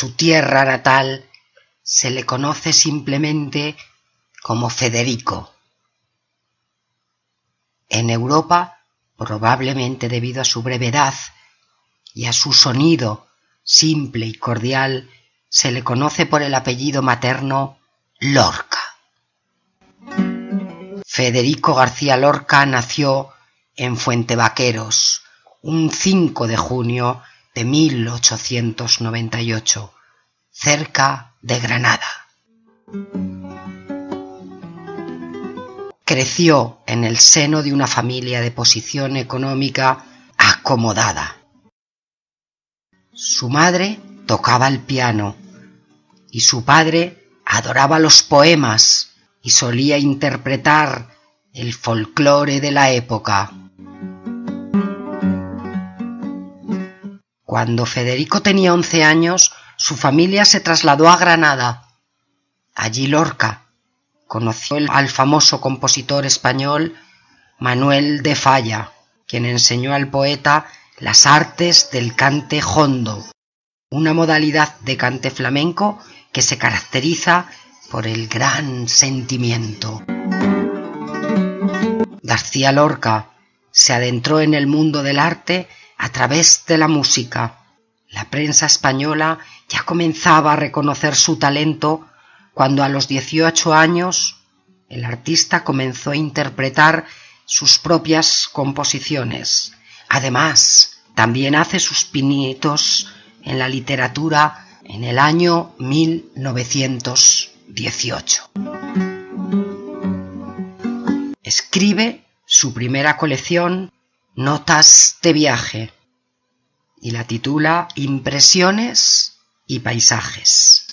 su tierra natal se le conoce simplemente como Federico. En Europa, probablemente debido a su brevedad y a su sonido simple y cordial, se le conoce por el apellido materno Lorca. Federico García Lorca nació en Fuentevaqueros un 5 de junio de 1898, cerca de Granada. Creció en el seno de una familia de posición económica acomodada. Su madre tocaba el piano y su padre adoraba los poemas y solía interpretar el folclore de la época. Cuando Federico tenía 11 años, su familia se trasladó a Granada. Allí Lorca conoció al famoso compositor español Manuel de Falla, quien enseñó al poeta las artes del cante jondo, una modalidad de cante flamenco que se caracteriza por el gran sentimiento. García Lorca se adentró en el mundo del arte a través de la música. La prensa española ya comenzaba a reconocer su talento cuando a los 18 años el artista comenzó a interpretar sus propias composiciones. Además, también hace sus pinitos en la literatura en el año 1918. Escribe su primera colección, Notas de viaje, y la titula Impresiones y paisajes.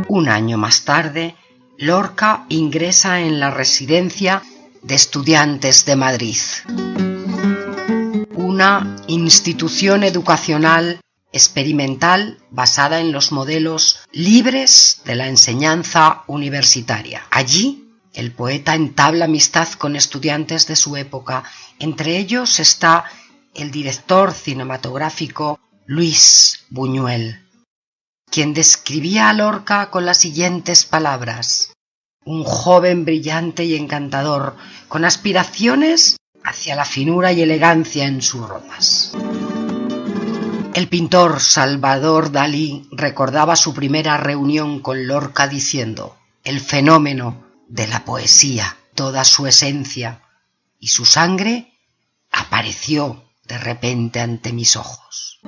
Un año más tarde, Lorca ingresa en la Residencia de Estudiantes de Madrid, una institución educacional experimental basada en los modelos libres de la enseñanza universitaria. Allí, el poeta entabla amistad con estudiantes de su época. Entre ellos está el director cinematográfico Luis Buñuel, quien describía a Lorca con las siguientes palabras: un joven brillante y encantador, con aspiraciones hacia la finura y elegancia en sus ropas. El pintor Salvador Dalí recordaba su primera reunión con Lorca diciendo: el fenómeno de la poesía, toda su esencia y su sangre apareció de repente ante mis ojos.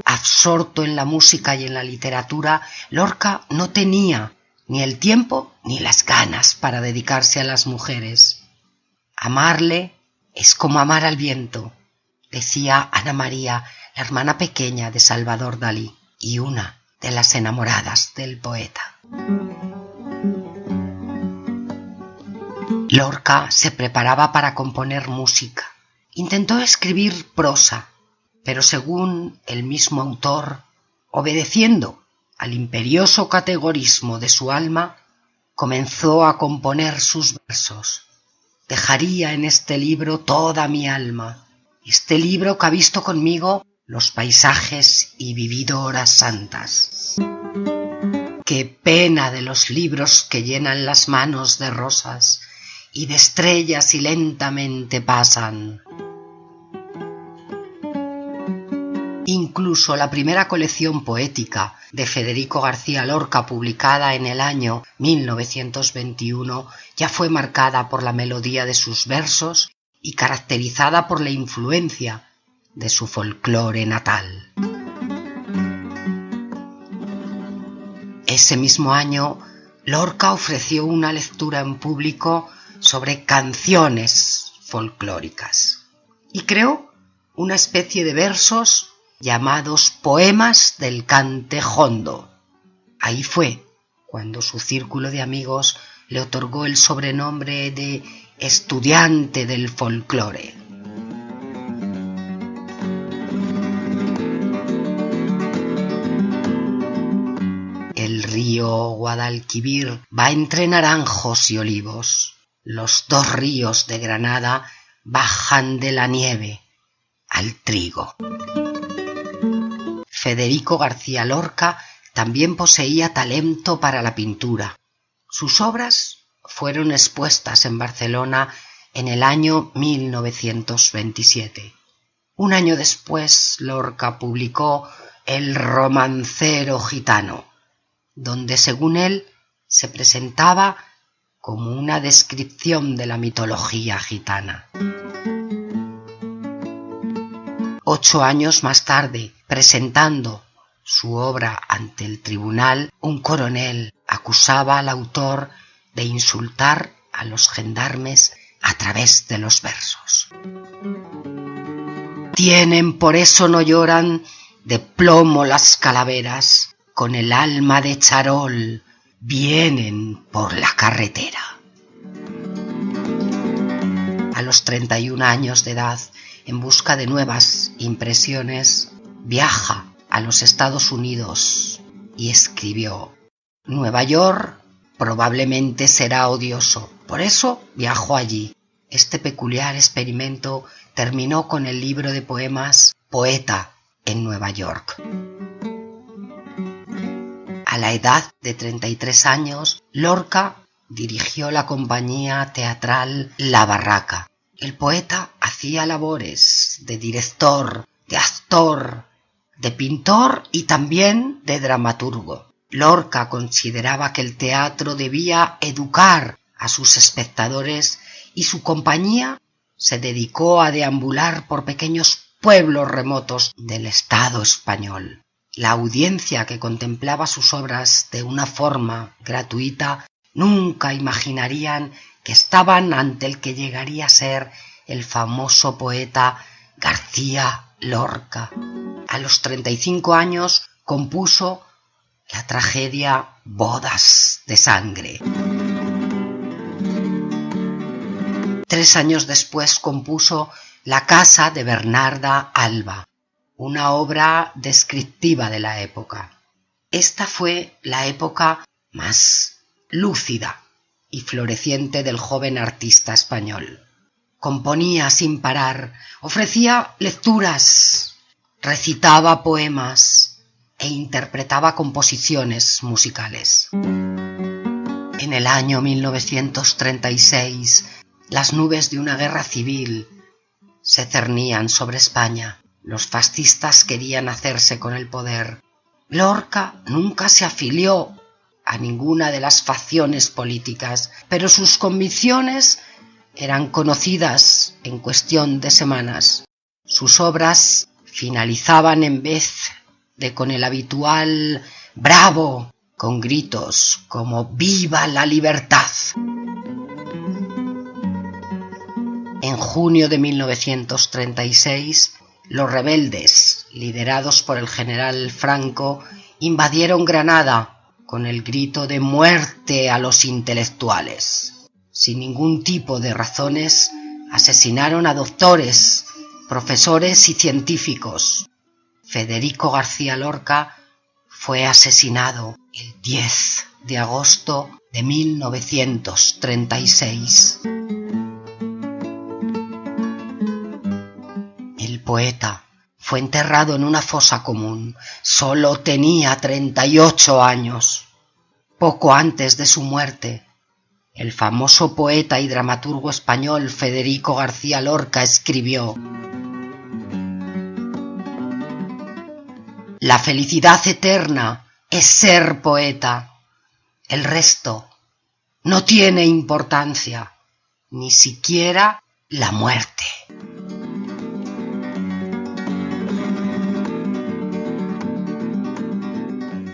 Absorto en la música y en la literatura, Lorca no tenía ni el tiempo ni las ganas para dedicarse a las mujeres. Amarle es como amar al viento, decía Ana María, la hermana pequeña de Salvador Dalí y una de las enamoradas del poeta. Lorca se preparaba para componer música. Intentó escribir prosa, pero según el mismo autor, obedeciendo al imperioso categorismo de su alma, comenzó a componer sus versos. Dejaría en este libro toda mi alma, este libro que ha visto conmigo los paisajes y vivido horas santas. Qué pena de los libros que llenan las manos de rosas y de estrellas y lentamente pasan. Incluso la primera colección poética de Federico García Lorca, publicada en el año 1921, ya fue marcada por la melodía de sus versos y caracterizada por la influencia de su folclore natal. Ese mismo año, Lorca ofreció una lectura en público sobre canciones folclóricas y creó una especie de versos llamados poemas del cante jondo. Ahí fue cuando su círculo de amigos le otorgó el sobrenombre de estudiante del folclore. El río Guadalquivir va entre naranjos y olivos. Los dos ríos de Granada bajan de la nieve al trigo. Federico García Lorca también poseía talento para la pintura. Sus obras fueron expuestas en Barcelona en el año 1927. Un año después, Lorca publicó El romancero gitano, donde, según él, se presentaba como una descripción de la mitología gitana. 8 años más tarde, presentando su obra ante el tribunal, un coronel acusaba al autor de insultar a los gendarmes a través de los versos. Tienen, por eso no lloran, de plomo las calaveras, con el alma de charol, vienen por la carretera. A los 31 años de edad, en busca de nuevas impresiones, viaja a los Estados Unidos y escribió: Nueva York probablemente será odioso, por eso viajo allí. Este peculiar experimento terminó con el libro de poemas Poeta en Nueva York. A la edad de 33 años, Lorca dirigió la compañía teatral La Barraca. El poeta hacía labores de director, de actor, de pintor y también de dramaturgo. Lorca consideraba que el teatro debía educar a sus espectadores y su compañía se dedicó a deambular por pequeños pueblos remotos del Estado español. La audiencia que contemplaba sus obras de una forma gratuita nunca imaginarían que estaban ante el que llegaría a ser el famoso poeta García Lorca. A los 35 años compuso la tragedia Bodas de sangre. 3 años después compuso La casa de Bernarda Alba, una obra descriptiva de la época. Esta fue la época más lúcida y floreciente del joven artista español. Componía sin parar, ofrecía lecturas, recitaba poemas e interpretaba composiciones musicales. En el año 1936, las nubes de una guerra civil se cernían sobre España. Los fascistas querían hacerse con el poder. Lorca nunca se afilió a ninguna de las facciones políticas, pero sus convicciones eran conocidas en cuestión de semanas. Sus obras finalizaban, en vez de con el habitual ¡bravo!, con gritos como ¡viva la libertad! En junio de 1936, los rebeldes, liderados por el general Franco, invadieron Granada con el grito de ¡muerte a los intelectuales! Sin ningún tipo de razones, asesinaron a doctores, profesores y científicos. Federico García Lorca fue asesinado el 10 de agosto de 1936. El poeta fue enterrado en una fosa común. Solo tenía 38 años. Poco antes de su muerte, el famoso poeta y dramaturgo español Federico García Lorca escribió: La felicidad eterna es ser poeta. El resto no tiene importancia, ni siquiera la muerte.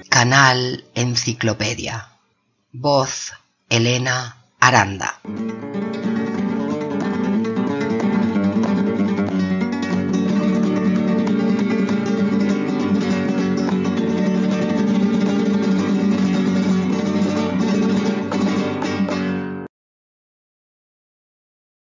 Canal Enciclopedia. Voz: Elena Aranda.